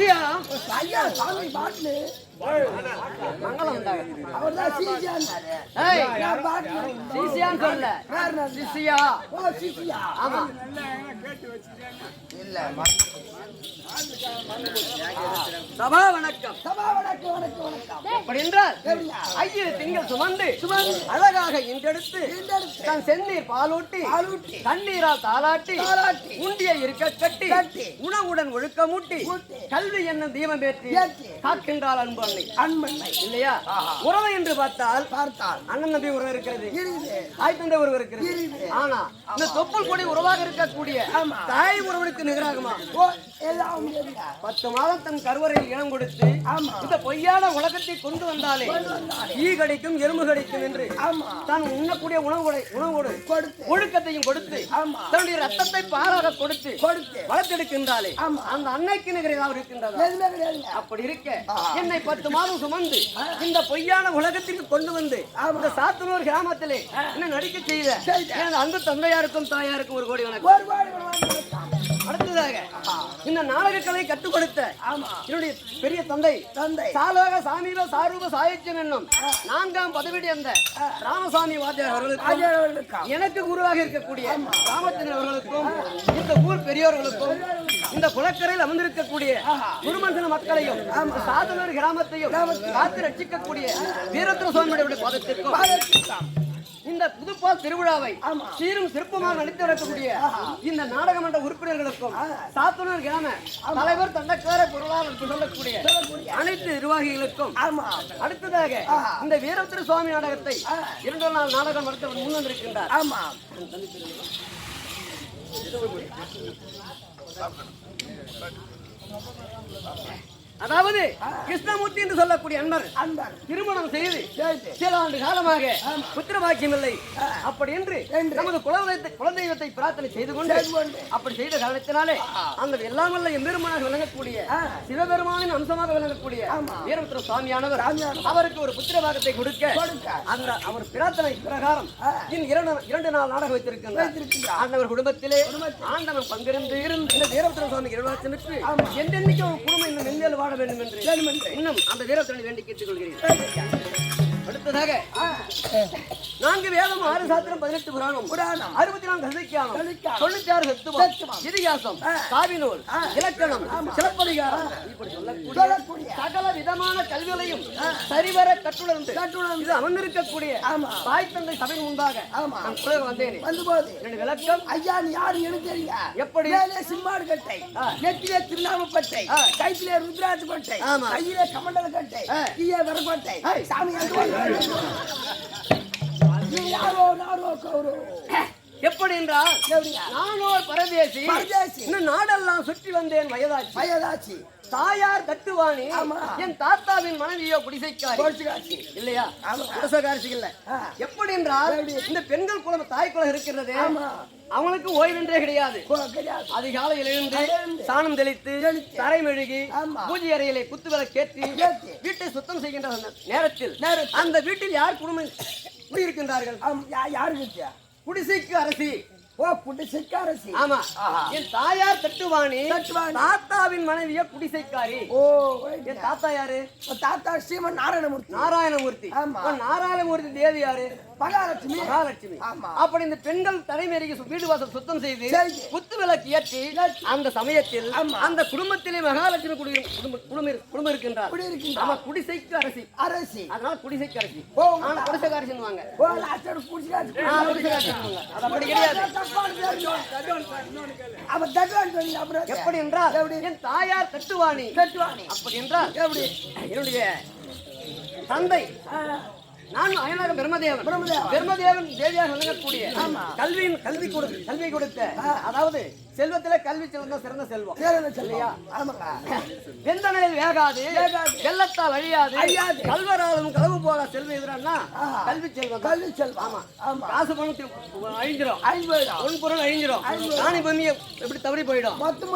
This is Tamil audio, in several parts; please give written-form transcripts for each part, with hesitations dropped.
சிசியா ஐயா சாமி பாட்டு மங்களம் உண்டாக. அவர்தான் சீசியான்னாரு. ஏய், நான் பாட்டு சிசியான்னு சொல்லல, வேற என்ன? சிசியா. ஓ சீசியா. ஆமா. இல்ல சபா வணக்கம். சபா வணக்கம் வணக்கம் வணக்கம். அப்படி என்றால் எப்படியா? ஐயரு திங்கள் சுமந்து அழகாக இன்றெடுத்து இன்றெடுத்து தன் செந்நீர் பாலூட்டி பாலூட்டி தண்ணீரால் தாளாட்டி தாலாட்டி உண்டிய இருக்க கட்டி கட்டி உணவுடன் ஒழுக்கமூட்டி ஊட்டி கல்வி என்னும் தீபம் ஏற்றி ஏற்றி காக்கின்றாள் அன்பு அன்னை. அன்பண்ணை இல்லையா? உறவு என்று பார்த்தால் பார்த்தால் அண்ணன் தம்பி உறவு இருக்கிறது, இருக்குது தாய் தந்தை உறவு இருக்கிறது. இருக்குது. ஆனா இந்த தொப்புள் கொடி உறவாக இருக்கக்கூடிய ஆமா. தாய் உறவுக்கு நிகராகுமா? ஓ எல்லாம் முடியாதுங்க. 10 மாதம் தன் கருவறையில் இனம் கொடுத்து ஆமா. இந்த பொய்யான உலகத்தை கொண்டு வந்தாலே ஈ கிடைக்கும் எறும்பு கிடைக்கும் என்று ஆமா. தான் உண்ணக்கூடிய உணவோடு கொடுத்து ஒழுக்கத்தையும் கொடுத்து ஆமா. தன்னுடைய ரத்தத்தை பாராக கொடுத்து கொடுத்து வளர்த்தெடுக்கின்றாலே ஆமா. அந்த அன்னைக்கு நிகராக இருக்கின்றதா? எதுவுமே கிடையாதுங்க. அப்படி இருக்க என்னை 10 மாதம் சுமந்து இந்த பொய்யான உலகத்திற்கு கொண்டு வந்து இந்த சாத்தனூர் கிராமத்திலே என்ன நடிக்க செய்த எனது அன்பு தந்தையாருக்கும் தாயாருக்கும் ஒரு கோடி வணக்கம். ஒரு வாடி வணக்கம். அடுத்ததாக இந்த நாடக கலை கற்றுக் கொடுத்த ஆமா. என்னுடைய பெரிய தந்தை தந்தை சாலோக சாமீப சாரூப சாகித்யம் என்னும் 4ஆம் பதவிடி அந்த ராமசாமி வாத்தியார் அவர்களுக்கும் ஆஜர்களுக்கா எனக்கு குருவாக இருக்கக்கூடிய ராமச்சந்திரன் அவர்களுக்கும் இந்த ஊர் பெரியோர்களுக்கும் இந்த குளக்கரையில் அமர்ந்திருக்கக்கூடிய குருமண்டல மக்களையும் சாதனூர் கிராமத்தையும் காத்து ரட்சிக்கக்கூடிய வீரத்திர சுவாமியுடைய பாதத்திற்கும் இந்த புதுப்பால் திருவிழாவை சீரும் சிறப்புமாக நடித்து வரக்கூடிய இந்த நாடகமன்ற உறுப்பினர்களுக்கும் சாத்தனூர் கிராம தலைவர் தண்டக்கார பொருளாளர் சொல்லக்கூடிய அனைத்து நிர்வாகிகளுக்கும் அடுத்ததாக இந்த வீரத்திர சுவாமி நாடகத்தை 2 நாள் நாடகம் நடத்த முன் வந்திருக்கின்றார். ஆமா. அதாவது கிருஷ்ணமூர்த்தி என்று சொல்லக்கூடிய அன்பர் திருமணம் செய்து சில ஆண்டு காலமாக புத்திர பாக்கியம் இல்லை. அப்படி என்று நமது குலதெய்வத்தை பிரார்த்தனை செய்து கொண்டு அப்படி செய்த காரணத்தினாலே அந்த எல்லாம் வல்ல எம்பெருமானாக விளங்கக்கூடிய சிவபெருமானின் அம்சமாக விளங்கக்கூடிய வீரபத்திர சுவாமியானவர் அவருக்கு ஒரு புத்திர பாகத்தை கொடுக்க அந்த அவர் பிரார்த்தனை பிரகாரம் 2 நாள் நாடகம் வைத்திருக்கின்றார். ஆண்டவர் குடும்பத்திலே ஆண்டவன் பங்கிருந்து இந்த வீரபத்திர சுவாமி இருவாச்சனுக்கு என்றென்னைக்கு ஒரு குடும்பம் இந்த மென்மேல் வாழ வேண்டும் என்று இன்னும் அந்த வீரத்தினை வேண்டி கேட்டுக் கொள்கிறேன். அடுத்ததாக 4 வேதம் 6 சாத்திரம் 18 புராணம் 64 கதைக்கானம் 96 தத்துவம் இதிகாசம் காவிநூல் இலக்கணம் சிலப்பதிகாரம் இப்படி சொல்லக்கூடிய சகல விதமான கல்விகளையும் சரிவர கற்றுணர்ந்து இது அமர்ந்திருக்கக்கூடிய தாய் தந்தை சபை முன்பாக நான் குறைய வந்தேன். என்னுடைய விளக்கம் ஐயா நீ யாரு எனக்கு தெரியுங்க. எப்படி சிம்மாடு கட்டை, நெத்திலே திருநாமப்பட்டை, கைத்திலே ருத்ராட்சி பட்டை, கையிலே கமண்டல கட்டை, கீழே வரப்பட்டை, சாமி எப்படி என்றால் நானோர் பரதேசி இன்னும் நாடெல்லாம் சுற்றி வந்தேன் வயதாச்சு தாயார் தட்டுவாணி என் தாத்தாவின் மனைவியோ குடிசைக்காரி இல்லையா? குடிசைக்காரி இல்ல. எப்படி என்றால் இந்த பெண்கள் குலம் தாய் குலம் இருக்கிறது அவங்களுக்கு ஓய்வென்றே கிடையாது. அதிகாலையில் எழுந்து சாணம் தெளித்து தரை மெழுகி பூஜை அறையிலே குத்துவிளக்கேற்றி வீட்டை சுத்தம் செய்கின்ற நேரத்தில் அந்த வீட்டில் யார் குடும்பம் குடியிருக்கின்றார்கள்? யாரு? குடிசைக்கு அரசி. ஓ குடிசைக்கு அரசி. ஆமா. என் தாயார் தட்டுவாணி தாத்தாவின் மனைவிய குடிசைக்காரி. ஓ என் தாத்தா யாரு? தாத்தா ஸ்ரீமன் நாராயணமூர்த்தி. நாராயணமூர்த்தி தேவி யாரு? மகாலட்சுமி. அப்படி இந்த பெண்கள் தலைமேறிக்கு வீடு வாசல் சுத்தம் செய்து குத்து விளக்கு ஏற்றி அந்த சமயத்தில் அந்த குடும்பத்திலே மகாலட்சுமி குடும்பம் இருக்கின்றார். குடிசைக்கு அரசி. அதனால குடிசைக்கு அரசி. குடிசைக்காரி சொல்லுவாங்க. அப்படி கிடையாது. எப்படி என்றால் என் தாயார் தட்டுவாணி. அப்படி என்றால் என்னுடைய தந்தை நான் அயனாக பிரம்மதேவன் தேவியாக விளங்கக்கூடிய கல்வி கொடுத்த அதாவது செல்வத்திலே கல்வி செல்வம் சிறந்த செல்வம் இல்லையா? வெந்தனையில் வேகாது வெள்ளத்தால் அழியாது கல்வராலும் களவு போக செல்வம் எதிரானா கல்வி செல்வம். ஆமா. காசு பணம் அழிஞ்சிடும், பொன்பொருள் அழிஞ்சிடும், ராணி பூமி எப்படி தவறி போயிடும், மொத்தம்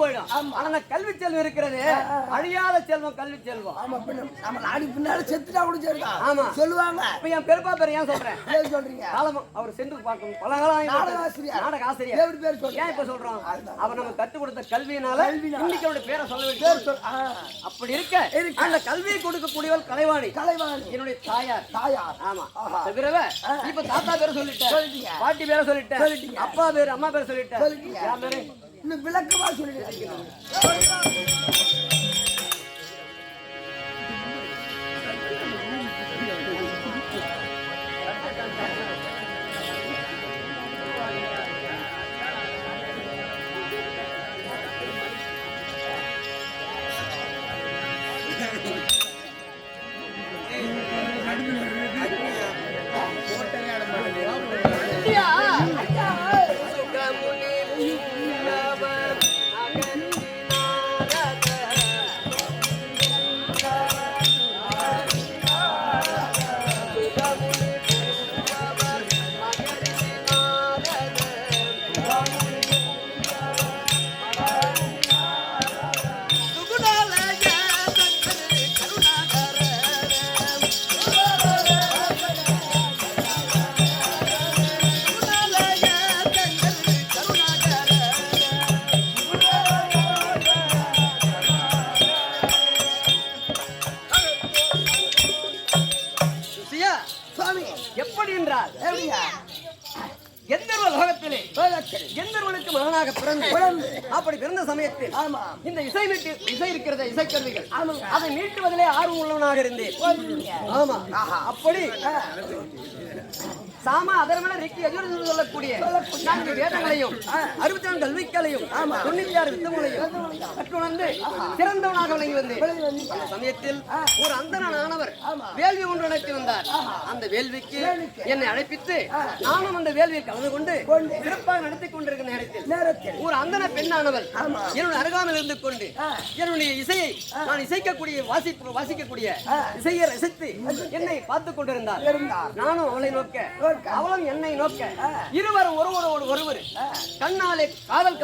போயிடும். ஆனா கல்வி செல்வம் இருக்கிறது அழியாத செல்வம் கல்வி செல்வம். ஆமா சொல்லுவாங்க. இப்ப என் பெருப்பா பேர் ஏன் சொல்றேன்? அவர் சென்று பார்க்கணும் பல காலம் நாடக ஆசிரியர். ஏன் இப்ப சொல்றோம் அவன் நம்ம கத்து கொடுத்த கல்வியினால இன்னைக்கு அவனுடைய பேரை சொல்ல வேண்டிய அப்படி இருக்க அந்த கல்வியை கொடுக்கக்கூடியவள் கலைவாணி என்னுடைய தாயார் ஆமா தவிரவ இப்ப தாத்தா பேரை சொல்லிட்டேன் பாட்டி பேரை சொல்லிட்டேன் அப்பா பேரு அம்மா பேரை சொல்லிட்டேன் இன்னும் விளக்கமா சொல்லிட்டு எந்தவனுக்கு மகனாக பிறந்து அப்படி பிறந்த சமயத்தில் இந்த இசை இருக்கிறத இசைக்கருவிகள் அதை மீட்டுவதிலே ஆர்வம் உள்ளவனாக இருந்தேன். ஆமா அப்படி சாம அதர்மன ரிக்கி எதிர்த்து சொல்லக்கூடிய 4 வேதங்களையும் 64 கல்விக்களையும் 96 வித்தங்களையும் கற்றுணர்ந்து சிறந்தவனாக விளங்கி வந்தேன். அந்த சமயத்தில் ஒரு அந்தணனானவர் வேள்வி ஒன்று நடத்தி வந்தார். அந்த வேள்விக்கு என்னை அழைப்பித்து நானும் அந்த வேள்வியில் கலந்து கொண்டு சிறப்பாக நடத்தி கொண்டிருக்கிற நேரத்தில் ஒரு அந்தன பெண்ணானவர் என்னுடைய அருகாமையில் இருந்து கொண்டு என்னுடைய இசையை நான் இசைக்கக்கூடிய வாசிக்கக்கூடிய இசையை ரசித்து என்னை பார்த்துக் கொண்டிருந்தார். நானும் அவளை நோக்க அவளும் என்னை நோக்க இருவரும் ஒருவர் கண்ணாலே காதல்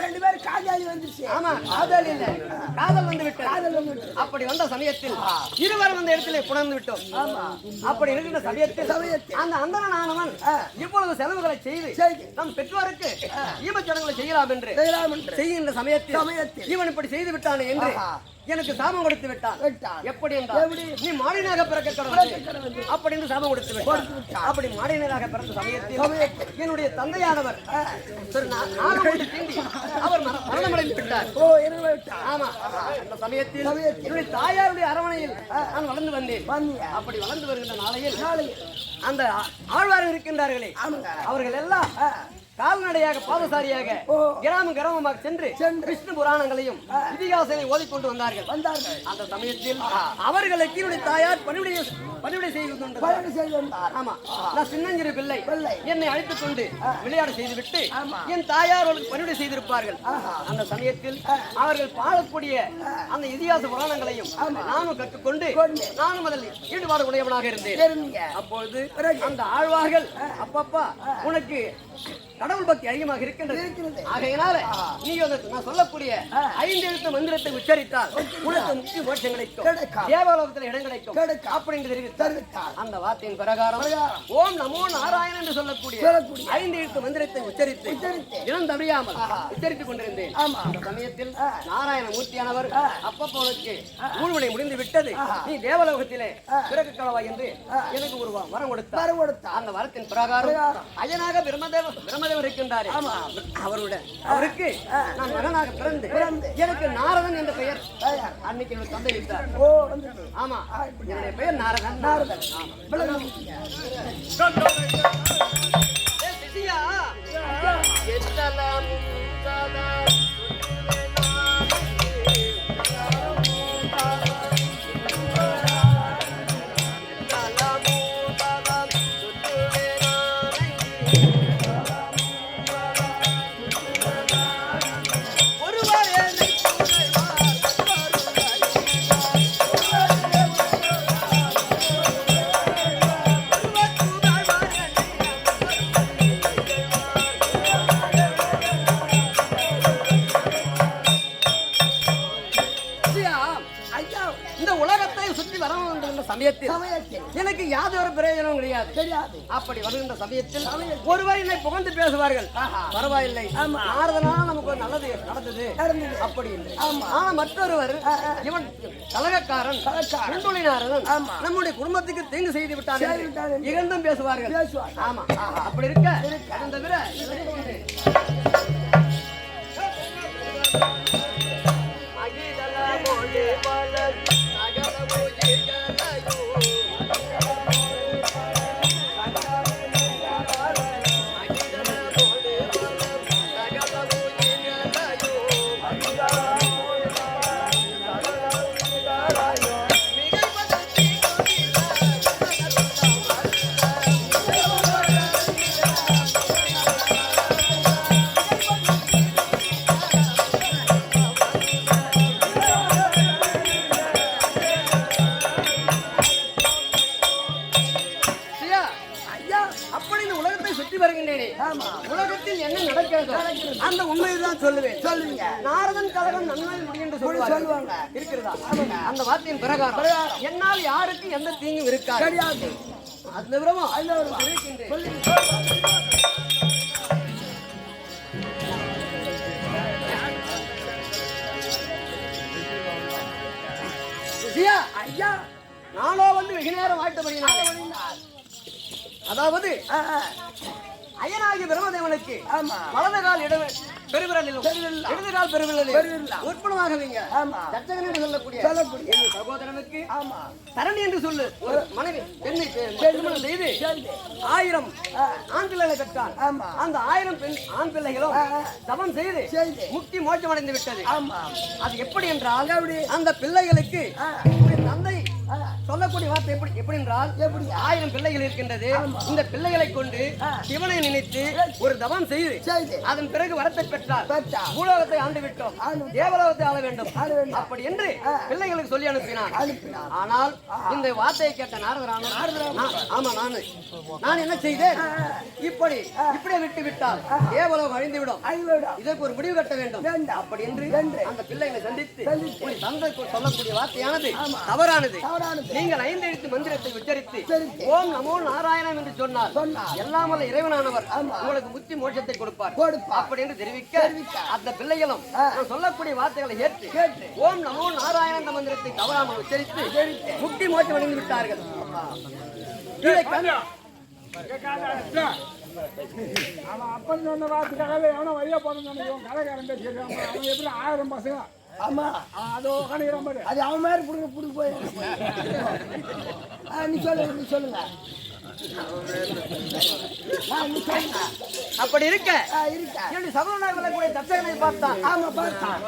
ரெண்டு பேரும் காதலி வந்துச்சு. ஆமா காதல் இல்ல காதல் வந்து விட்டது. அப்படி வந்த சமயத்தில் இருவரும் அந்த இடத்திலே புணர்ந்து விட்டோம். அப்படி இருக்கின்ற சமயத்தில் அந்த அந்தணனானவன் இவ்வளவு செலவுகளை செய்து நம் பெற்றோருக்கு ஈமச்சடங்குகளை செய்யலாம் என்று செய்கின்ற சமயத்தில் இவன் இப்படி செய்து விட்டானே என்று எனக்கு சாபம் கொடுத்து விட்டான். எப்படி என்றால் நீ மாடினாக பிறக்க கடவுள் அப்படி என்று சாபம் கொடுத்து விட்டான். அப்படி மாடினராக பிறந்த சமயத்தில் என்னுடைய தந்தையானவர் அவர் மரணமடைந்து விட்டார். ஆமா அந்த சமயத்தில் என்னுடைய தாயாருடைய அரவணையில் நான் வளர்ந்து வந்தேன். அப்படி வளர்ந்து வருகின்ற நாளையில் அந்த ஆழ்வார்கள் இருக்கின்றார்களே அவர்கள் எல்லாம் கால்நடையாக பாதசாரியாக கிராமமாக சென்று விஷ்ணு புராணங்களையும் இதிகாசங்களையும் ஓதிக்கொண்டு வந்தார்கள். அந்த சமயத்தில் அவர்களுக்கு என்னுடைய தாயார் பணிவிடை செய்து கொண்டார். ஆமா நான் சின்னஞ்சிறு பிள்ளை என்னை அழைத்துக் கொண்டு விளையாட செய்துவிட்டு என் தாயார் அவர்களுக்கு பணிவிடை செய்திருப்பார்கள். அந்த சமயத்தில் அவர்கள் பாடக்கூடிய அந்த இதிகாச புராணங்களையும் நானும் கற்றுக்கொண்டு நானும் அதில் ஈடுபாடு உடையவனாக இருந்தேன். அப்பொழுது அந்த ஆழ்வார்கள் அப்பப்பா உனக்கு கடவுள் பக்தி அதிகமாக இருக்கின்றது. ஆகையினால நீ நான் சொல்லக்கூடிய 5 எழுத்து மந்திரத்தை உச்சரித்தால் உனக்கு முக்தி மோட்சம் கிடைக்கும், தேவலோகத்தில் இடம் கிடைக்கும் அப்படின்னு தெரிவித்தார். அந்த வார்த்தையின் பிரகாரம் ஓம் நமோ நாராயணன் என்று சொல்லக்கூடிய 5 எழுத்து மந்திரத்தை உச்சரித்து இனம் தவியாமல் உச்சரித்துக் கொண்டிருந்தேன். அந்த சமயத்தில் நாராயண மூர்த்தியானவர் அப்பப்போ உனக்கு ஊழ்வினை முடிந்து விட்டது, நீ தேவலோகத்திலே பிறகு கலவா என்று எனக்கு ஒரு வரம் கொடுத்தார். அந்த வரத்தின் பிரகாரம் அயனாக பிரம்மதேவர் இருக்கின்றார். அவருக்கு நான் மகனாக பிறந்து எனக்கு நாரதன் என்ற பெயர் அன்னைக்கு என்னுடைய தந்தை வைத்தார். ஆமா என்னுடைய பெயர் நாரதன். இந்த உலகத்தை சுற்றி வர என்ற சமயத்தில் எனக்கு யாதொரு பிரயோஜனம் கிடையாது. அப்படி வருகின்ற சமயத்தில் ஒருவர் என்னை புகழ்ந்து பேசுவார்கள், பரவாயில்லை, நாரதனால நமக்கு ஒரு நல்லது நடந்தது அப்படி இல்லை. ஆனா மற்றொருவர் இவன் கலகக்காரன், குண்டுளி நாரதன், நம்முடைய குடும்பத்துக்கு தீங்கு செய்து விட்டான் இகழ்ந்தும் பேசுவார்கள். ஆமா, அப்படி இருக்க அதன் தவிர உலகத்தில் என்ன நடக்கிறது அந்த உண்மைதான் சொல்லுவீங்க. நாரதன் கலகம் நன்மையில் முடியும் என்று சொல்லுவாங்க. இருக்கிறதா? அந்த வார்த்தையின் பிரகாரம் என்னால் யாருக்கு எந்த தீங்கும் இருக்காது. அந்த விவரமா ஐயா, நானோ வந்து வெகு நேரம் ஆயிட்டபடியினால், அதாவது அயனாகிய பிரம்மதேவனுக்கு வலது கால் பெருவிரலிலும் இடது கால் பெருவிரலிலும் உட்புணமாகவீங்க தச்சகன் என்று சொல்லக்கூடிய சகோதரனுக்கு தரணி என்று சொல்லு ஒரு மனைவி பெண்ணை திருமணம் செய்து 1000 ஆண் பிள்ளைகளை பெற்றான். அந்த 1000 ஆண் பிள்ளைகளும் தவம் செய்து முக்தி மோட்சம் அடைந்து விட்டது. அது எப்படி என்றால் அந்த பிள்ளைகளுக்கு தந்தை சொல்லக்கூடிய வார்த்தை எப்படி என்றால், 1000 பிள்ளைகள் இருக்கின்றது. இந்த பிள்ளைகளை கொண்டு சிவனை நினைத்து ஒரு தவம் செய்து அதன் பிறகு வரத்தை பெற்றார். பூலோகத்தை ஆண்டு விட்டோம், தேவலோகத்தை ஆள வேண்டும் அப்படி என்று பிள்ளைகளுக்கு சொல்லி அனுப்பினார். ஆனால் இந்த வார்த்தையை கேட்ட நாரதராமன், ஆமா நான் என்ன செய்தேன், இப்படியே விட்டு விட்டால் தேவலோகம் அழிந்துவிடும், இதற்கு ஒரு முடிவு கட்ட வேண்டும் அப்படி என்று அந்த பிள்ளைகளை சந்தித்து தந்தை சொல்லக்கூடிய வார்த்தையானது தவறானது. நீங்கள் 5 எழுத்து மந்திரத்தை உச்சரித்து ஓம் நமோ நாராயணம் என்று சொன்னால் எல்லாம் வல்ல இறைவனானவர் உங்களுக்கு முக்தி மோட்சத்தை கொடுப்பார் அப்படி என்று தெரிவிக்க அந்த பிள்ளைகளும் சொல்லக்கூடிய வார்த்தைகளை ஏற்று ஓம் நமோ நாராயண என்ற மந்திரத்தை தவறாமல் உச்சரித்து முக்தி மோட்சம் அடைந்து விட்டார்கள். அவன் அப்பன் சொன்ன வார்த்தைக்காகவே எவனோ வழியா போறேன்னு கடைக்காரன் பேசிக்கிறான். அவன் எப்படி 1000 பசங்க ஆமா அதோ கணிக்கிறான் பாரு. அது அவன் மாதிரி புடுங்க போய் நீ சொல்லுங்க அப்படி இருக்க சபதனாக வரக்கூடிய தச்சகனை பார்த்தான். ஆமா பார்த்தான்.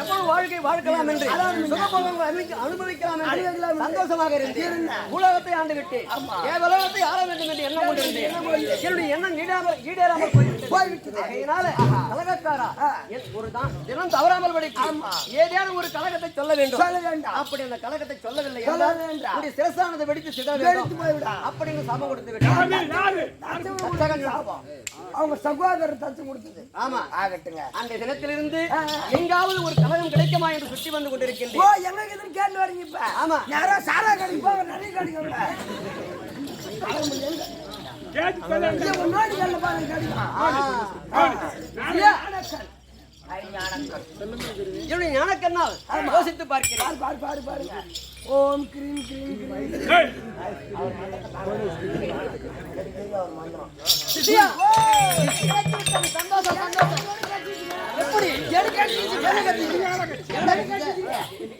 எவ்வளவு வாழ்க்கை வாழ்க்கலாம் என்று அனுபவிக்கலாம் என்று சந்தோஷமாக இருந்து உலகத்தை ஆண்டு விட்டு உலகத்தை ஆள வேண்டும் என்று எண்ணம் கொண்டிருந்தேன். என்னுடைய எண்ணம் ஈடேறாமல் போய்விட்டது. அதனால கலகக்காரா ஒரு தினம் தவறாமல் படிக்கும் ஏதேனும் ஒரு கலகத்தை சொல்ல வேண்டும். அப்படி அந்த கலகத்தை சொல்லவில்லை என்றால் சிரசானதை வெடித்து சித அப்படின்னு சாபம் கொடுத்து விட்டார். அவங்க சகோதரர் தச்சு கொடுத்தது. ஆமா ஆகட்டுங்க. அந்த தினத்திலிருந்து எங்காவது ஒரு கலகம் கிடைக்குமா என்று சுற்றி வந்து கொண்டிருக்கின்றேன். எங்களுக்கு எதுவும் கேட்டு வரீங்க இப்ப? ஆமா யாரோ சாரா கடிப்பா நிறைய கடிக்க என்னுடைய ஞானக்கண்ணால் யோசித்து பார்க்கிறேன். பாருங்க. ஓம் கிரீம் கிரீம்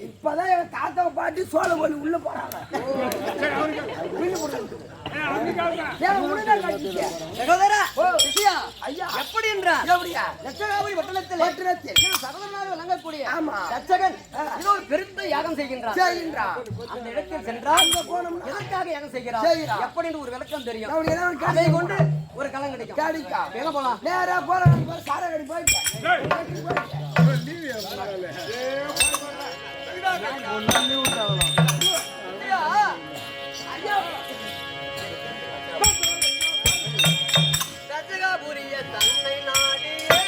இப்பதான் என் தாத்தாவை பாட்டி சோழ போலி உள்ள போறாங்க. எப்படி என்றால் லட்சகாபுரி பட்டணத்தில் சகோதரனாக விளங்கக்கூடிய லட்சகன் இன்னொரு பெருத்த யாகம் செய்கின்றார். அந்த இடத்தில் சென்றால் எதற்காக யாகம் செய்கிறார் எப்படி என்று ஒரு விளக்கம் தெரியும். அதை கொண்டு ஒரு களம் கிடைக்கும். எங்க போலாம்? நேரா போலாம். சாரா கடி போயிட்டு ரஜகாபுரிய தன்னை நாடியே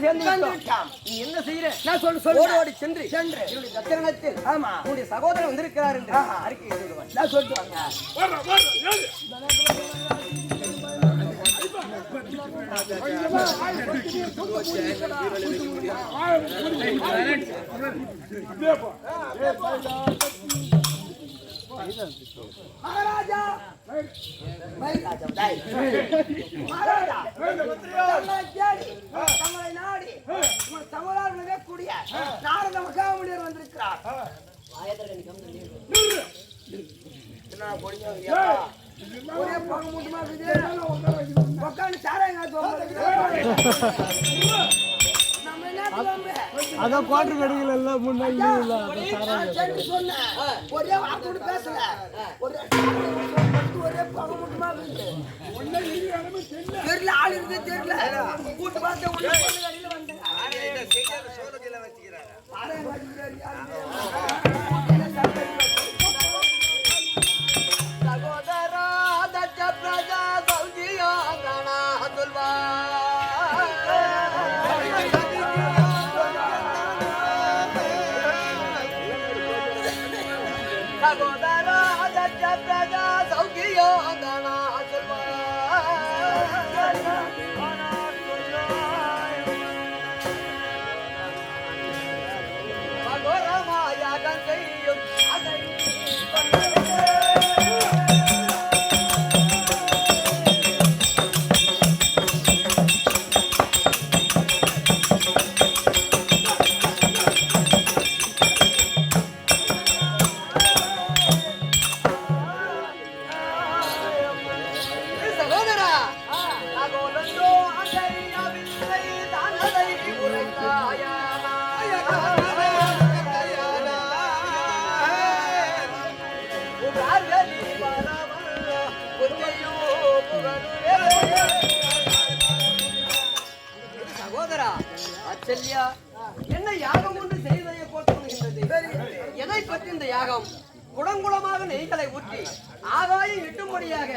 சேர்ந்து வந்து விட்டோம். விட்டான். நீ என்ன செய்யற? நான் சொல்லு ஓடி ஓடி சென்று சென்று என்னுடைய தச்சரணத்தில் ஆமா உன்னுடைய சகோதரன் வந்திருக்கிறார் என்று ஆஹா. அறிக்கை சொல்லுவார். நான் சொல்லிட்டு வாங்க. மகாராஜா மகாராஜா டேய். மகாராஜா தங்களை தேடி தங்களை நாடி உங்கள் சமராளர்களே கூடிய நாரத மகாமுனிவர் வந்திருக்கிறார். என்ன பொடியா ஒரே பங்கு மூட்டமா இருக்குது. உட்காந்து சாராயம் நம்ம என்ன அதான் குவார்டர் கடைகள் எல்லாம் முன்னாடி சொன்னேன். ஒரே வார்த்தை பேசல. ஒரே பங்கு மூட்டமா இருக்குது. தெரியல ஆள் இருக்கு தெரியல. கூட்டு பார்த்து உள்ள கடையில வந்தேன். சாராயம் வச்சுக்கிறாரு சகோதரா தச்ச பிரஜா சௌஜியா கணா துல்வா சகோதரா தச்ச பிரஜா சௌஜியா கணா துல்வா பகோரமாயாக செய்யும் அதை சகோதரா அகோலந்தோ அங்கை அவில்லை தானதை உரைத்தாயா உகார்கலி வரவல்ல புத்தையோ புகழுவே சகோதரா அச்சல்யா என்ன யாகம் ஒன்று செய்வதை போல் தோன்றுகின்றது. எதை பற்றி இந்த யாகம்? குடங்குளமாக நெய்களை ஊற்றி ஆகாயம் எட்டும்படியாக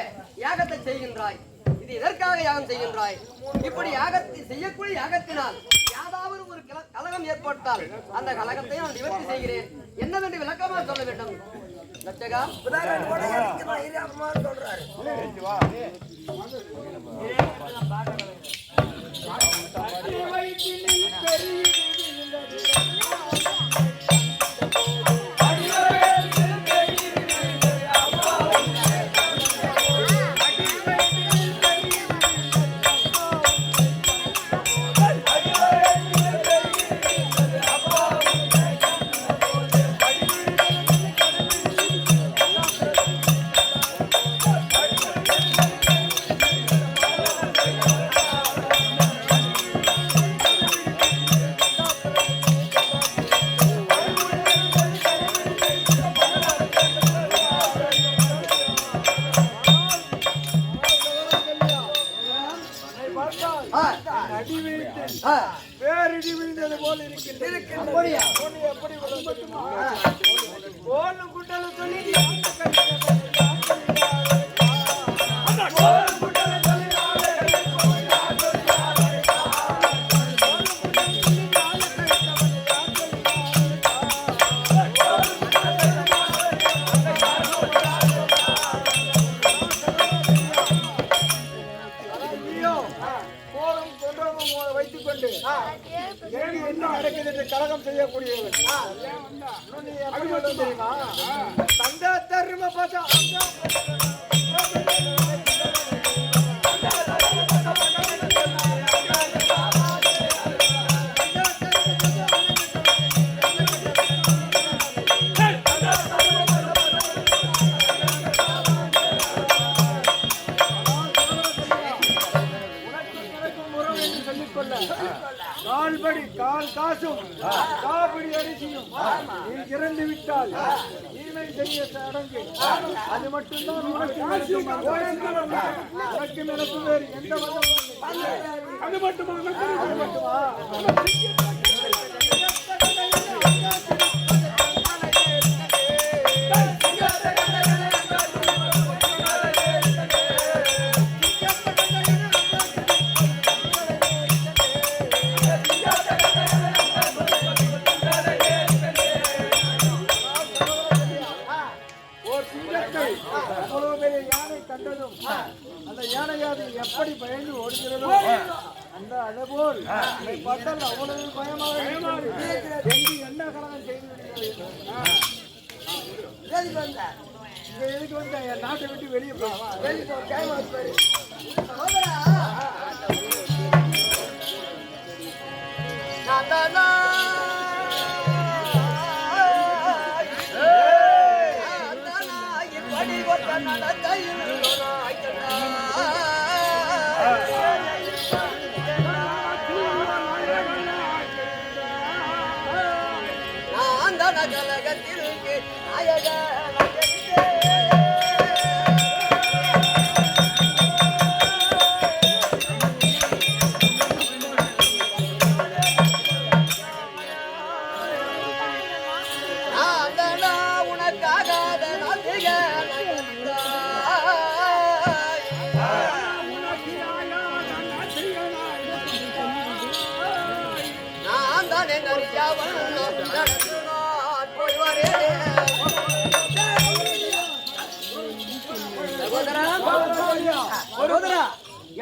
யாகத்தை செய்கின்றாய். இது எதற்காக யாகம் செய்கின்றாய்? இப்படி யாகத்தை செய்யக்கூடிய யாகத்தினால் யாதாவது ஒரு கலகம் ஏற்பட்டால் அந்த கலகத்தை நான் நிவர்த்தி செய்கிறேன். என்னவென்று விளக்கமாக சொல்ல வேண்டும். லட்சகா சொல்றாரு. பேரிடி விழுந்தது போல் இருக்கின்றது. அப்படியா? எப்படி விழுந்துமா? ஓடும் குண்டல சொல்லி வைத்துக் கொண்டு என்ன நடக்குது என்று கலகம் செய்யக்கூடியவர்கள் தெரியுமா? தந்த தரும பார்த்தா கால்படி கால் காசும் காபடி அரிசியும் நீ இறந்து விட்டால் ஈமை செய்ய சடங்கு அது மட்டும்தான் உனக்கு நினைப்பு வேறு எந்த மதமும் அது மட்டுமா கட்டை அவ்வளவு பெரிய யானை கண்டதும் அந்த யானையாவது எப்படி பயந்து ஓடுகிறதோ அந்த அதேபோல் என்னை பார்த்தால் அவ்வளவு பயமாக எங்கு என்ன கலகம் செய்து விடுகிறது. இங்க எதுக்கு வந்து என் நாட்டை விட்டு வெளியே போவா வெளியே போ டைம் ஆகுது. கலகத்திற்கு நாயக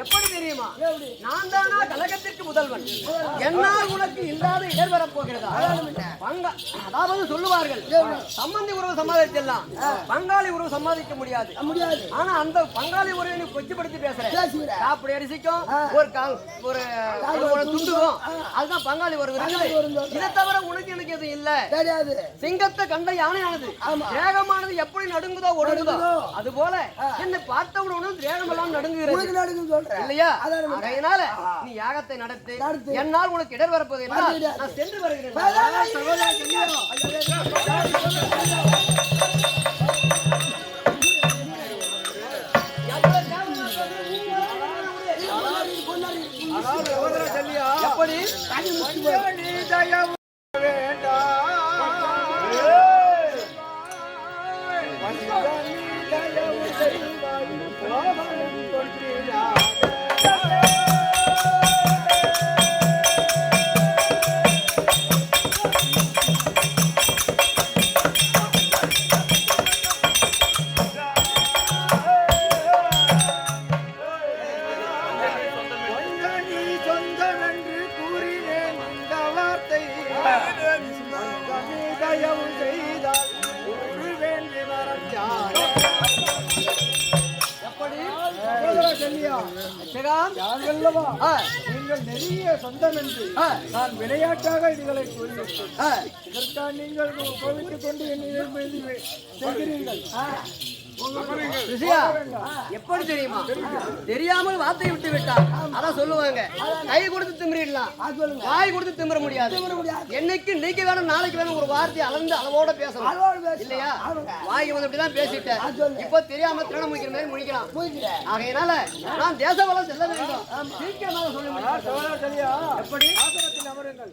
எப்படி தெரியுமா? நான் தானா கலகத்திற்கு முதல்வன். என்னால் உனக்கு இல்லாத இடர் வரப்போகிறதா? அதாவது சொல்லுவார்கள், சம்பந்தி உறவு சமாளிக்கலாம், பங்காளி உறவு சமாளிக்க முடியாது. ஆனா அந்த பங்காளி உறவை நீ கொச்சிப்படுத்தி பேசுற. அப்படி அரிசிக்கும் ஒரு துண்டுக்கும் அதுதான் பங்காளி உறவு இருக்குது. இதை தவிர உனக்கு எனக்கு எதுவும் இல்ல. சிங்கத்தை கண்ட யானையானது தேகமானது எப்படி நடுங்குதோ ஒடுங்குதோ அது போல என்னை பார்த்தவுடன் தேகமெல்லாம் நடுங்குகிறது இல்லையா? அதனால நீ யாகத்தை நடத்து. என்னால் உனக்கு இடர் வரப்போது என்றால் நான் சென்று வருகிறேன். எப்படி நீங்கள் நெருங்கிய சொந்தம் என்று நான் விளையாட்டாக இதுகளை கூறிவிட்டேன். இதற்காக நீங்கள் கோவித்துக் கொண்டு என்னை செய்கிறீர்கள். எப்படி தெரியுமா? தெரியாமல் வார்த்தை விட்டு விட்டார். அதான் சொல்லுவாங்க, கை கொடுத்து திமிரிடலாம், வாய் கொடுத்து திமிர முடியாது. என்னைக்கு இன்னைக்கு வேணும் நாளைக்கு வேணும் ஒரு வார்த்தை அளந்து அளவோட பேசலாம் இல்லையா? வாய் வந்து அப்படிதான் பேசிட்டேன். இப்போ தெரியாம திருட முடிக்கிற மாதிரி முடிக்கலாம். ஆகையினால நான் தேச வளம் செல்ல வேண்டும். சீக்கிரமாக சொல்லுங்க. எப்படி அமருங்கள்.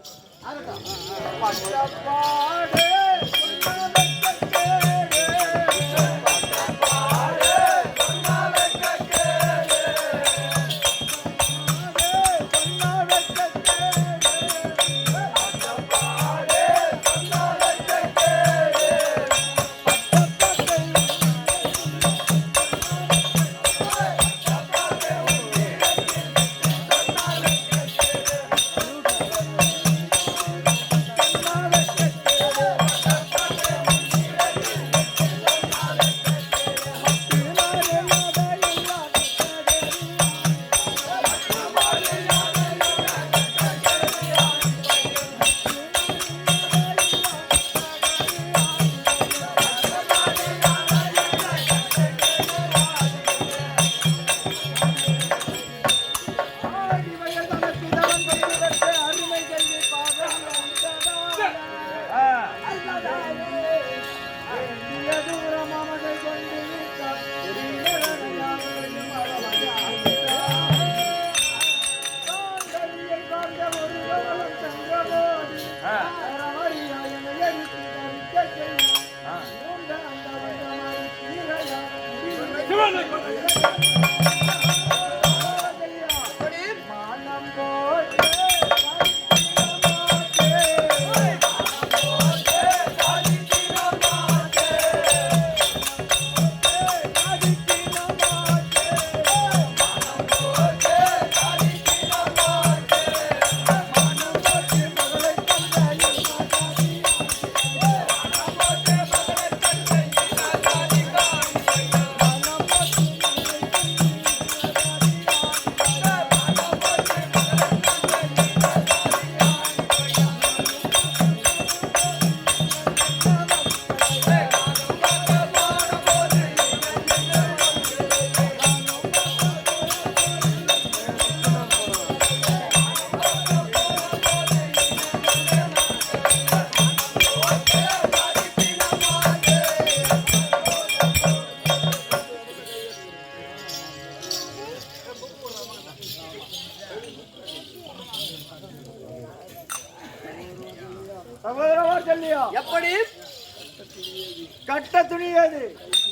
கட்ட துணி ஏது,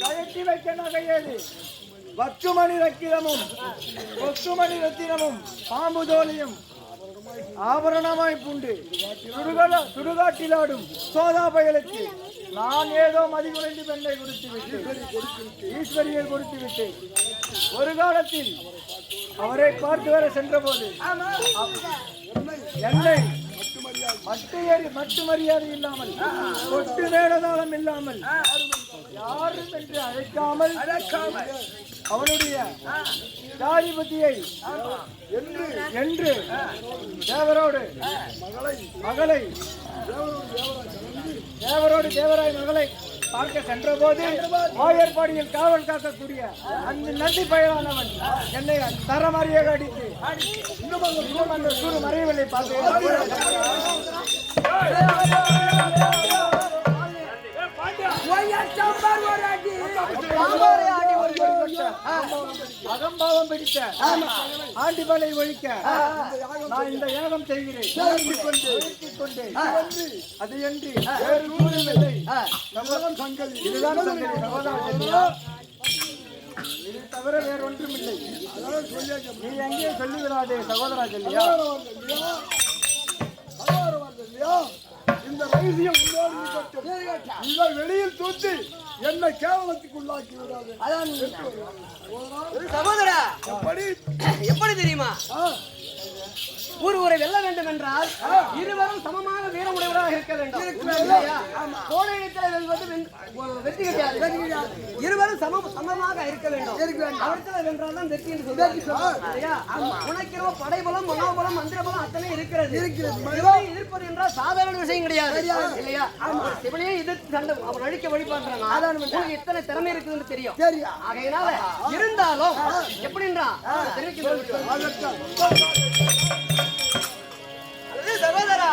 கழட்டி வைக்க நகை ஏது, வக்குமணி ரத்தினமும் கொக்குமணி ரத்தினமும் பாம்பு தோலியும் ஆபரணமாய் பூண்டு சுடுகாட்டிலாடும் சோதா பயலுக்கு நான் ஏதோ மதிகுறைந்து பெண்ணை கொடுத்து விட்டு ஈஸ்வரியை கொடுத்து விட்டு ஒரு காலத்தில் அவரை பார்த்து வர சென்ற போது என்னை மட்டு மரியாதை இல்லாமல் கொட்டு வேடதாளம் இல்லாமல் யாரும் என்று அழைக்காமல் அவனுடைய ஜாதிபதியை என்று தேவரோடு மகளை தேவராய் மகளை பார்க்க சென்ற போது ஆயர்பாடியில் காவல் காக்கக்கூடிய அந்த நந்தி பயலானவன் என்னை தரமாரியாக அடித்து இன்னும் அந்த சூறு மறையவில்லை அகம்பாவம் பிடித்த ஆண்டிபலை ஒழிக்க நான் இந்த யாகம் செய்கிறேன். அது என்று வேறு சூழ்நிலை இதுதான் இது தவிர வேறு ஒன்றும் இல்லை. நீ எங்கே சொல்லுகிறாதே சகோதரா சொல்லியா? இந்த ரகசியம் இவர் வெளியில் தூத்தி என்னை கேவலத்துக்குள்ளாக்கி விடாது. சகோதரா எப்படி தெரியுமா? ஒருவரை வெல்ல வேண்டும் என்றால் இருவரும் சமமாக வீரமுடையவராக இருக்க வேண்டும். கோடையத்தில் வெல்வது வெற்றி கிடையாது. இருவரும் சமமாக இருக்க வேண்டும். அவர்கள் வென்றால் தான் வெற்றி என்று சொல்லுவாங்க. உனக்கிறோ படைபலம் மனோபலம் மந்திரபலம் அத்தனை இருக்கிறது. எதிர்ப்பது என்றால் சாதாரண விஷயம் கிடையாது இல்லையா? சிவனையே எதிர்த்து சண்டை அவன் அழிக்க வழிபாடுறான். எத்தனை திறமை இருக்குன்னு தெரியும். ஆகையினால இருந்தாலும் எப்படின்றா சகோதரா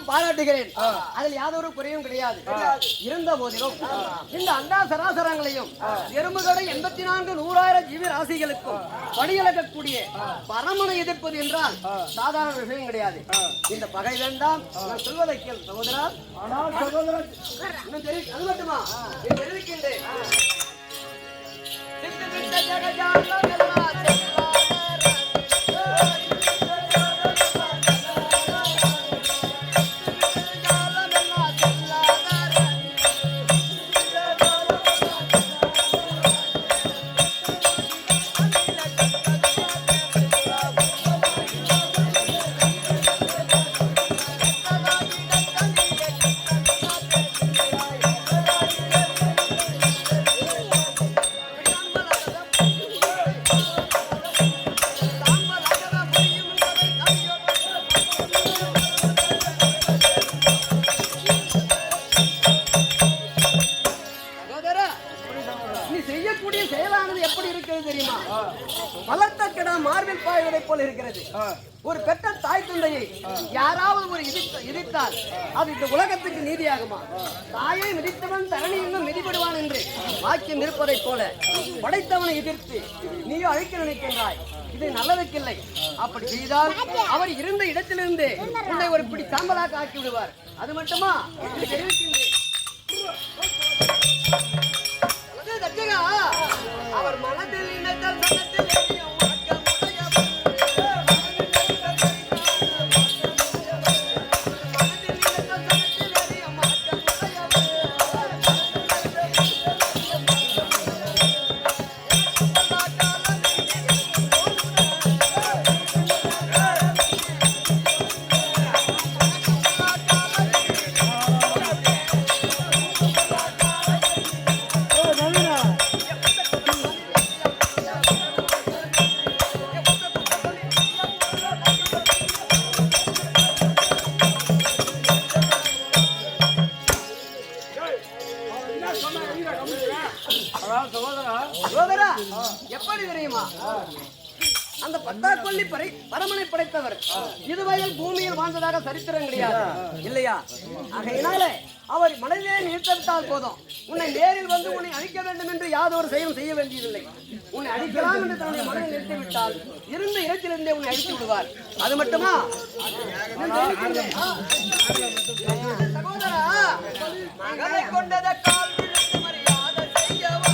பாராட்டுகிறேன். அதில் யாதொரு குறையும் கிடையாது. இருந்த போதிலும் இந்த அண்டா சராசரங்களையும் எறும்புகளை 84,100,000 ஜீவி ராசிகளுக்கும் பணியளக்கக்கூடிய பரமனை எதிர்ப்பது என்றால் சாதாரண விஷயம் கிடையாது. இந்த பகை வேண்டாம் நான் சொல்வதை கேள் சகோதரா. அது மட்டுமா தெரிவிக்கின்றேன். ஒரு பெற்ற தாய் தந்தையை யாராவது ஒரு இடித்தால் அது இந்த உலகத்துக்கு நீதியாகுமா? தாயை மிதித்தவன் தரணி இன்னும் மிதிபடுவான் என்று வாக்கியம் இருப்பதை போல படைத்தவனை எதிர்த்து நீயோ அழிக்க நினைக்கின்றாய். இது நல்லதுக்கில்லை. அப்படி செய்தால் அவர் இருந்த இடத்திலிருந்து உன்னை ஒரு பிடி சாம்பலாக ஆக்கி விடுவார். அது மட்டுமா தெரிவிக்கின்றேன். அவர் மனதில் இணைத்தால் ஆனால் சகோதரா சகோதரா, எப்படி தெரியுமா அந்த பத்தாக்கொல்லி பரமனை படைத்தவர் இதுவரையில் பூமியில் வாழ்ந்ததாக சரித்திரம் கிடையாது இல்லையா? ஆகையினாலே அவர் மனதிலே நிறுத்தவிட்டால் போதும், உன்னை நேரில் வந்து உன்னை அழிக்க வேண்டும் என்று யாதொரு செயலும் செய்ய வேண்டியதில்லை. உன்னை அழிக்கலாம் என்று தன்னுடைய மனதில் நிறுத்திவிட்டால் இருந்த இடத்திலிருந்தே உன்னை அழித்து விடுவார். அது மட்டுமா சகோதரா, மகளை கொண்டத கால் விழுந்து மரியாதை செய்யவா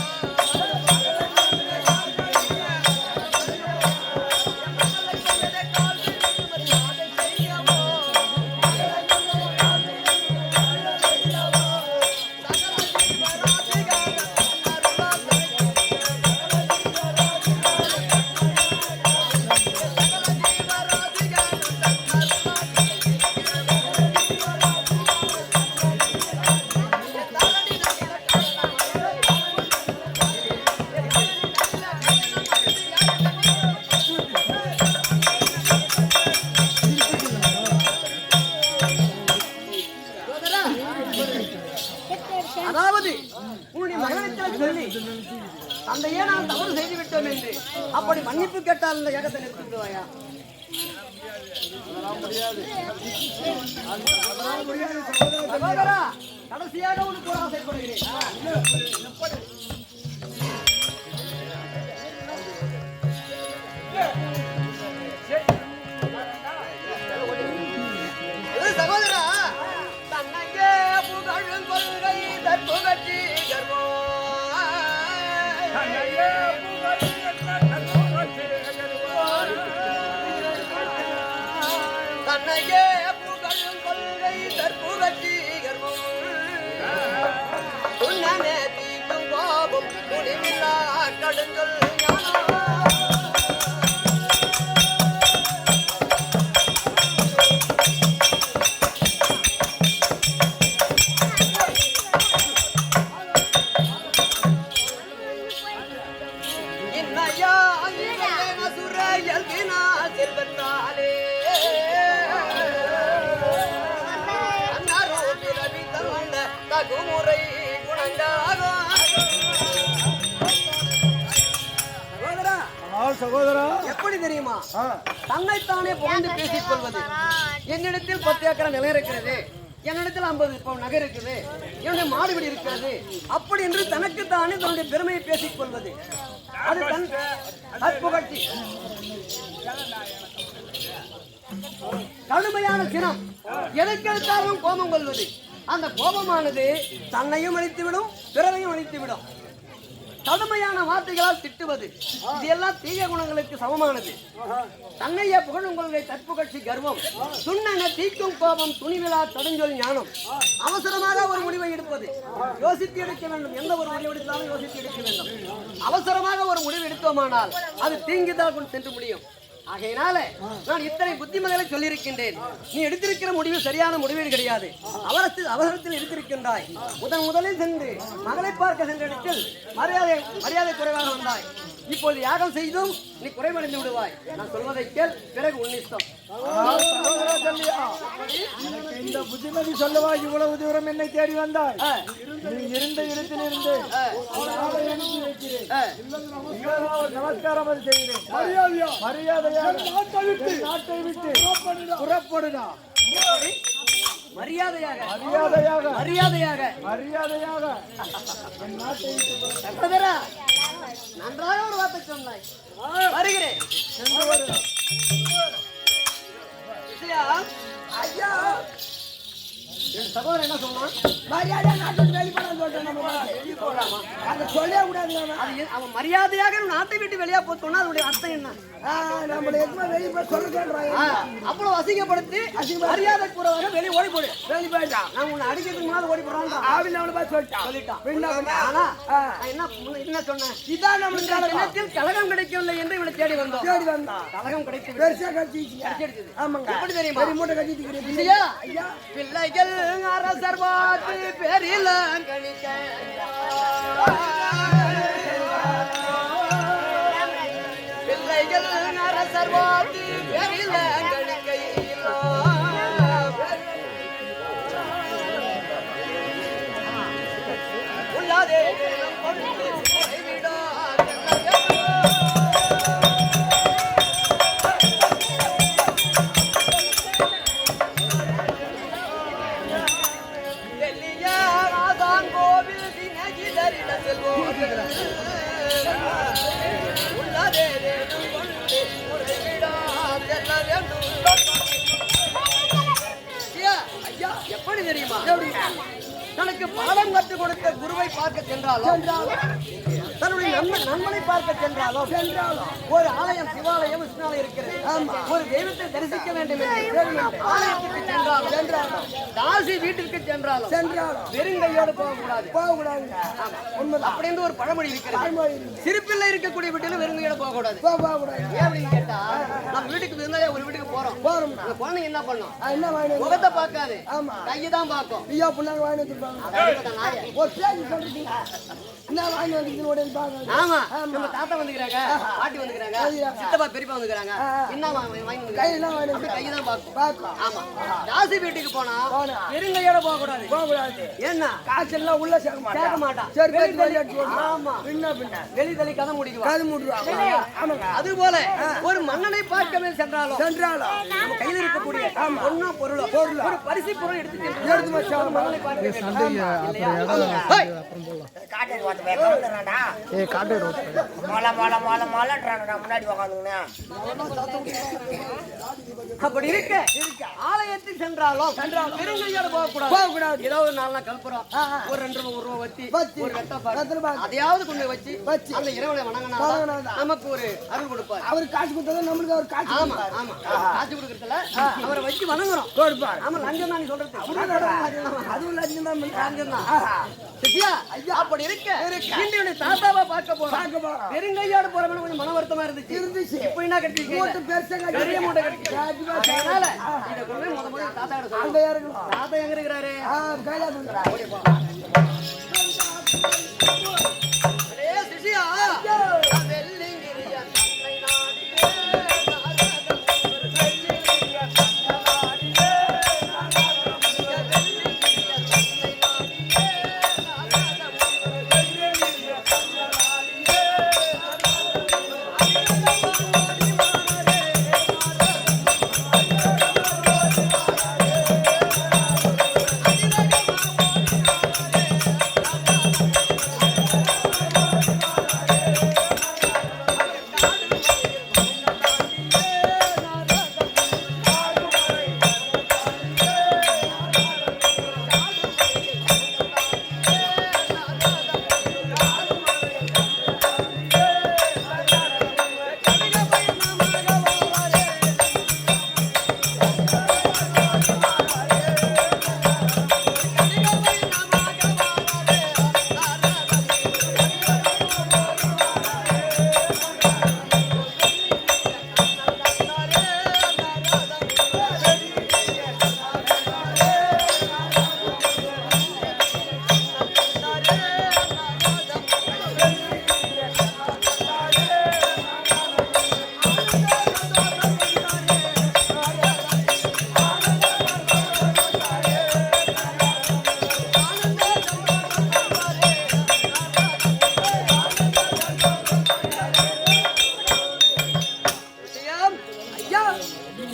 அதாவது உன்னுடைய மகனிடத்தில் சொல்லி தந்தையே நான் தவறு செய்து விட்டோம் என்று அப்படி மன்னிப்பு கேட்டால் இந்த ஏகத்தை நிறுத்திடுவாயா? சகோதரா, கடைசியாக உனக்கு ஒரு ஆசைப்படுகிறேன். சகோதரா, தன்னையே புகழும் கொள்கை தற்புகட்சி தன்னையே புகழும் கொள்கை தற்புகட்சி துண்ணமே தீக்கும் கோபம் துணிவில்லா கடுஞ்சொல் தகுமுறை குணங்காகும். சகோதரா எப்படி தெரியுமா தன்னைத்தானே புகழ்ந்து பேசிக் கொள்வது? என்னிடத்தில் 10 ஏக்கர் நிலம் இருக்கிறது, என்னிடத்தில் 50 நகை இருக்குது, என்னுடைய மாடுபிடி இருக்கிறது, அப்படி என்று தனக்குத்தானே தன்னுடைய பெருமையை பேசிக் கொள்வது அது தன் தற்புகழ்ச்சி. கடுமையான சினம், எதற்கெடுத்தாலும் கோபம் கொள்வது. அந்த கோபமானது தன்னையும் அழித்துவிடும், பிறரையும் அழித்துவிடும். கடுமையான வார்த்தைகளால் திட்டுவது இதெல்லாம் தீய குணங்களுக்கு சமமானது. தன்னையே புகழும் கொள்கை தற்புகட்சி கர்வம் துண்ணென தீக்கும் கோபம் துணிவிழா தடுஞ்சொல் ஞானம். அவசரமாக ஒரு முடிவை எடுப்பது, யோசித்து எடுக்க வேண்டும். எந்த ஒரு முடிவு எடுத்தாலும் யோசித்து எடுக்க வேண்டும். அவசரமாக ஒரு முடிவு எடுத்தோமானால் அது தீங்குதான் கொண்டு சென்று முடியும். ஆகையினால நான் இத்தனை புத்திமதிகளை சொல்லியிருக்கின்றேன். நீ எடுத்திருக்கிற முடிவு சரியான முடிவு கிடையாது. அவசரத்தில் எடுத்திருக்கின்றாய். முதலில் சென்று மகளை பார்க்க சென்ற இடத்தில் மரியாதை குறைவாக வந்தாய். இப்போது யாகம் செய்தும் நீ குறைவடைந்து விடுவாய். நான் சொல்வதை கேள், பிறகு உன்னிஷ்டம். இந்த புத்திமதி சொல்லவா இவ்வளவு தூரம் என்னை தேடி வந்தாய்? நீ இருந்த இடத்திலிருந்து நமஸ்காரம் செய்கிறேன். மரியாதையாக நாட்டை விட்டு புறப்படுடா. மரியாதையாக மரியாதையாக மரியாதையாக மரியாதையாக என் நாட்டை விட்டு சகோதரா, நன்றாக ஒரு வார்த்தை சொன்னாய். வருகிறேன். ஐயா, என் சகோதரன் என்ன சொன்னான்? மரியாதை நாட்டு வெளிப்படம் சொல்றேன். நம்ம போடாமா அதை சொல்லவே கூடாது. அவன் மரியாதையாக நாட்டை விட்டு வெளியே போத்தோம்னா அதனுடைய அர்த்தம் என்ன? நம்மள எதுவுமே வெளியே சொல்றாங்க. அவ்வளவு அசிங்கப்படுத்தி மரியாதை கூறவாக வெளியே ஓடி போடு. வெளியே போயிட்டான். நான் உன்னை அடிக்கிறதுக்கு முன்னாடி ஓடி போறான். ஆவில அவனை பார்த்து சொல்லிட்டான். ஆனா என்ன சொன்னேன்? இதான் நம்ம இனத்தில் கலகம் கிடைக்கவில்லை என்று இவனை தேடி வந்தோம். கலகம் கிடைத்து பெருசா கட்டிடுச்சு. ஆமாங்க. எப்படி தெரியுமா? மூட்டை கட்டிட்டு ஐயா, பிள்ளைகள் அரசர் பார்த்து பெரில கணிக்க பிள்ளைகள் அரசர் பார்த்து பெரில கணிக்கையில் உள்ளாதே தெரியுமா? தனக்கு பாடம் கற்றுக் கொடுத்த குருவை பார்க்க சென்றாலும் தன்னுடைய நண்பனை பார்க்க சென்றாலும் ஒரு ஆலயம் சிவாலயம் விஷ்ணாலயம் இருக்கிறது. ஒரு தெய்வத்தை தரிசிக்க வேண்டும் என்று ஆலயத்துக்கு சென்றாலும் தாசி வீட்டிற்கு சென்றாலும் வெறுங்கையோடு போகக்கூடாது. அப்படின்னு ஒரு பழமொழி இருக்கிறது. சிறுப்பிள்ளை இருக்கக்கூடிய வீட்டிலும் வெறுங்கையோடு போகக்கூடாது. ஏன் அப்படின்னு கேட்டா, நம்ம வீட்டுக்கு இருந்தா ஒரு வீட்டுக்கு போறோம். அந்த குழந்தைங்க என்ன பண்ணும்? முகத்தை பார்க்காது, கையதான் பார்க்கும். ஆமா, நம்ம தாத்தா வந்துக்கிறாங்க, பாட்டி வந்துக்கிறாங்க, சித்தப்பா பெரியப்பா வந்துக்கிறாங்க, என்ன கையதான் பார்க்கும். ஆமா, தாசி வீட்டுக்கு போனா பெருங்கையோட போக கூடாது. என்ன காசு எல்லாம் உள்ள சேர்க்க மாட்டான். ஆமா, வெளிதளி கதை முடிக்குவாங்க. அது போல ஒரு மன்னனை பார்க்கவே சென்றாலும் நம்ம கையில் இருக்கக்கூடிய பொண்ணோ பொருளோ ஒரு பரிசு பொருள் எடுத்து மன்னனை பார்க்க அப்படி இருக்க ஆலயத்தில் சென்றாலும் பெருங்கையோட போகக்கூடாது. ஏதோ ஒரு 4 நாள் கல்புறம், ஒரு 2 ரூபா வச்சு ஒரு அதையாவது கொண்டு வச்சு அந்த இறைவனை வணங்கினா நமக்கு ஒரு அருள் கொடுப்பார். அவர் காசு கொடுத்தா நம்மளுக்கு அவர் காசு. ஆமா ஆமா, காசு கொடுக்கறதுல அவரை வச்சு வணங்குறோம். ஆமா, லஞ்சம் தான் சொல்றது. அதுவும் லஞ்சம் தான். அப்படி இருக்க இந்தியுடைய தாத்தாவை பார்க்க போறோம். பெருங்கையோட போறவன கொஞ்சம் மன வருத்தமா இருந்துச்சு. இப்ப என்ன கட்டிருக்கீங்க? பெரிய மூட்டை கட்டிருக்கீங்க. அதனால இத கொண்டு முதல்ல தாத்தா கிட்ட சொல்லுங்க. தாத்தா எங்க இருக்கிறாரு? சிசியா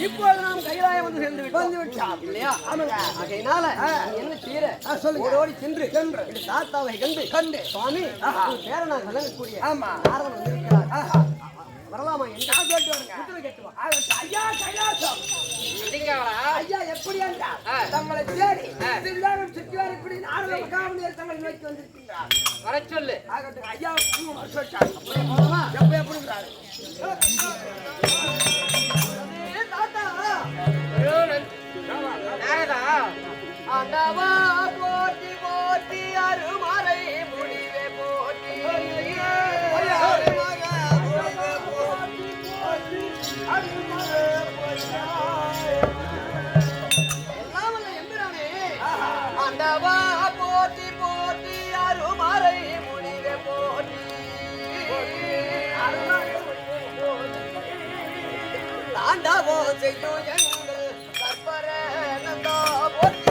இப்போது நாம் கைலாயம் வந்து சேர்ந்து விட்டோம் இல்லையா? ஆகையினால என்ன செய்யற? ஓடோடி சென்று தாத்தாவை கண்டு சுவாமி பேரனா கலங்கக்கூடிய நாரதன் வந்திருக்கிறார், வரலாமா என்று கேட்டு வருங்க. ஐயா கைலாசம் ஐயா எப்படி தங்களை தேடி திருவிழாவும் சுற்றி வரக்கூடிய நாரத மகாமுனியர் தங்களை நோக்கி வந்திருக்கிறார். வர சொல்லு. ஐயா எப்ப எப்படிங்கிறாரு? ஆண்டவா போற்றி போற்றி அருமறை முடிவே போற்றி எல்லாம் எம்பிரானே. ஆண்டவா போற்றி போற்றி அருமறை முடிவே போற்றி தாண்டவோ செய்யும் எங்கள் கற்பர நந்தா போற்றி.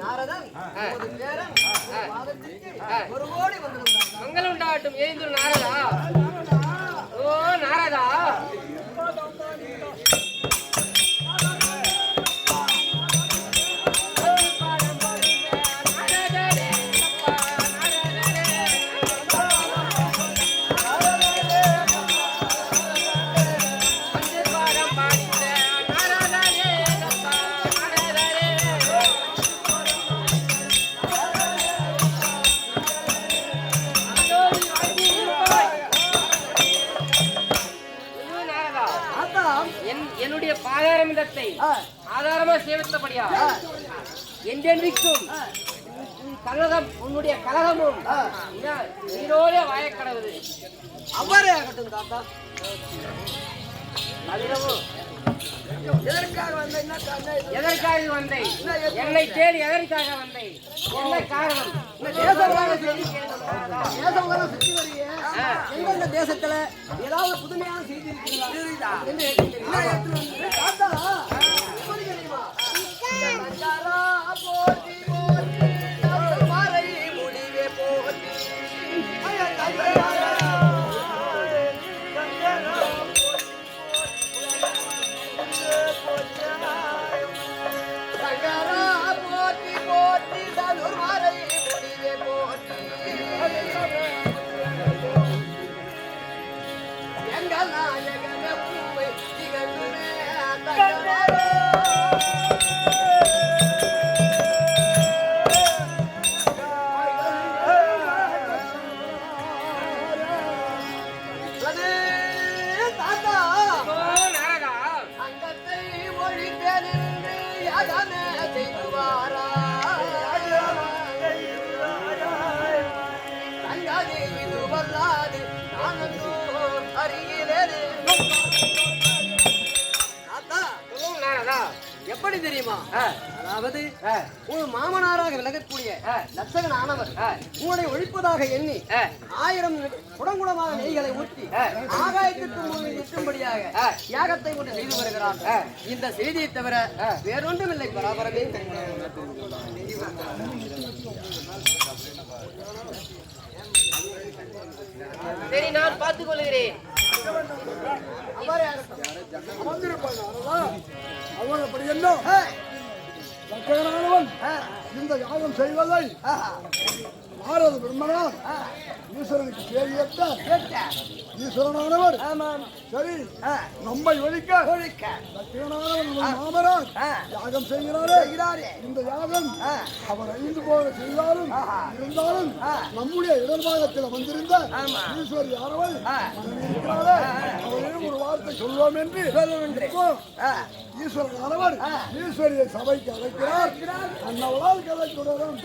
நாரதன் ஒரு பேரன் பாதத்திற்கு ஒரு கோடி வந்தனம் மங்களம் உண்டாகட்டும். எழுந்து நாரதா. ஓ நாரதா. என்னுடைய பாதாரமிதத்தை ஆதாரமா சேவித்தபடியா என்றென்றைக்கும் கலகம் உன்னுடைய கலகமும் நீரோட வாயக்கடவுது. அவ்வாறே ஆகட்டும் தாத்தா. அதிரவும் எதற்காக வந்த எதற்காக வந்தை? என்னை தேடி எதற்காக வந்தை? என்ன காரணம்? தேசம் சுற்றி வருகிறேன். எந்தெந்த தேசத்துல ஏதாவது புதுமையான செய்தி இருக்கிறீங்களா என்று கேட்கிறேன். தாத்தா, எப்படி தெரியுமா? சங்கரா போற்றி போற்றி மறை முடிவே போற்றி சங்கரா போற்றி போற்றி சதுர் மறை முடிவே போற்றி எங்கள் நாயகன பூவை திகழ்ந்துமே தாத்தா அங்கத்தை ஒழிப்பேன் என்று யாதனை செய்துவாரா தங்காதே இது வல்லாது நானந்தோ அறிகிறேன். தாத்தா, நாரதா. எப்படி தெரியுமா? அதாவது ஒரு மாமனாராக விலகக்கூடிய லட்சகன் ஆனவர் உங்களை ஒழிப்பதாக எண்ணி 1000 குடங்குடமாக நெய்களை ஊற்றி ஆகாயத்திற்கு முன் நிற்கும்படியாக யாகத்தை கொண்டு செய்து வருகிறார். இந்த செய்தியை தவிர வேறொன்றும் இல்லை. பராபரமே சரி, நான் பார்த்துக் கொள்கிறேன். அவன் அப்படி என்ன லட்சகனானவன் இந்த யாகம் செய்வதை நாரத பிரம்மனார் ஈஸ்வரனுக்கு கேள்வியற்ற ஈஸ்வரனானவர் சரி நம்மை ஒழிக்க லட்சகனானவன் மாமரார் யாகம் செய்கிறாரே. இந்த யாகம் அவர் 5 போல செய்தாலும் இருந்தாலும் நம்முடைய இடர்பாகத்தில் வந்திருந்த ஈஸ்வரி யாரவள் இருக்கிறாரே அவரையும் ஒரு வார்த்தை சொல்வோம் என்று ஈஸ்வரனானவர் ஈஸ்வரியை சபைக்கு அழைக்கிறார். அன்னவளால் கதை தொடரும்.